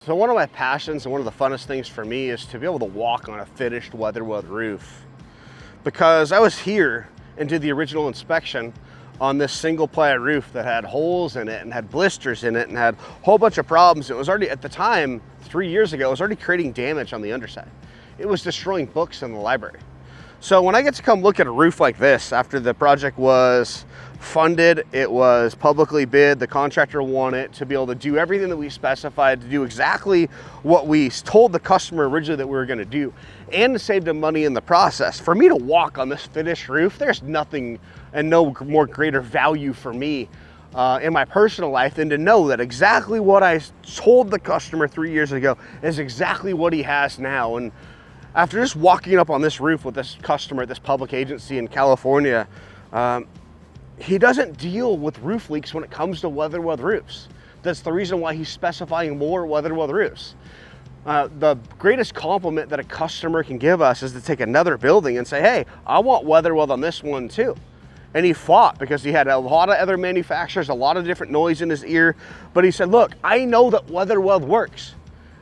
So one of my passions and one of the funnest things for me is to be able to walk on a finished WeatherWeld roof. Because I was here and did the original inspection on this single ply roof that had holes in it and had blisters in it and had a whole bunch of problems. It was already, at the time, 3 years ago, it was already creating damage on the underside. It was destroying books in the library. So when I get to come look at a roof like this, after the project was funded, it was publicly bid, the contractor won it to be able to do everything that we specified, to do exactly what we told the customer originally that we were gonna do, and to save them money in the process. For me to walk on this finished roof, there's nothing and no more greater value for me in my personal life than to know that exactly what I told the customer 3 years ago is exactly what he has now. And after just walking up on this roof with this customer at this public agency in California, he doesn't deal with roof leaks when it comes to WeatherWeld roofs. That's the reason why he's specifying more WeatherWeld roofs. The greatest compliment that a customer can give us is to take another building and say, hey, I want WeatherWeld on this one too. And he fought because he had a lot of other manufacturers, a lot of different noise in his ear. But he said, look, I know that WeatherWeld works.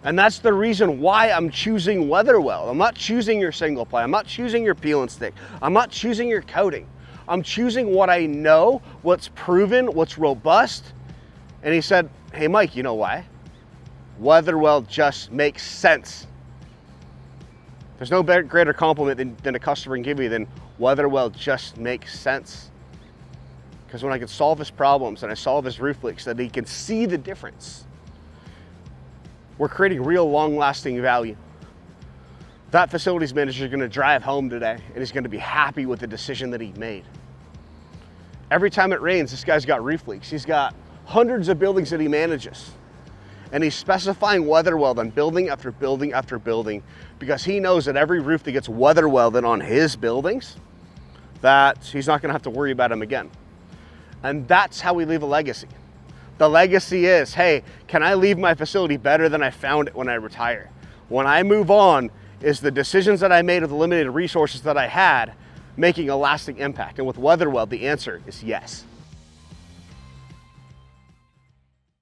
And that's the reason why I'm choosing WeatherWeld. I'm not choosing your single ply. I'm not choosing your peel and stick. I'm not choosing your coating. I'm choosing what I know, what's proven, what's robust. And he said, hey, Mike, you know why? WeatherWeld just makes sense. There's no greater compliment than a customer can give you than WeatherWeld just makes sense. Because when I can solve his problems and I solve his roof leaks, that he can see the difference. We're creating real long-lasting value. That facilities manager is going to drive home today and he's going to be happy with the decision that he made. Every time it rains, this guy's got roof leaks. He's got hundreds of buildings that he manages. And he's specifying WeatherWeld on building after building after building because he knows that every roof that gets WeatherWelded on his buildings, that he's not going to have to worry about them again. And that's how we leave a legacy. The legacy is, hey, can I leave my facility better than I found it when I retire? When I move on, is the decisions that I made with the limited resources that I had making a lasting impact? And with WeatherWeld, the answer is yes.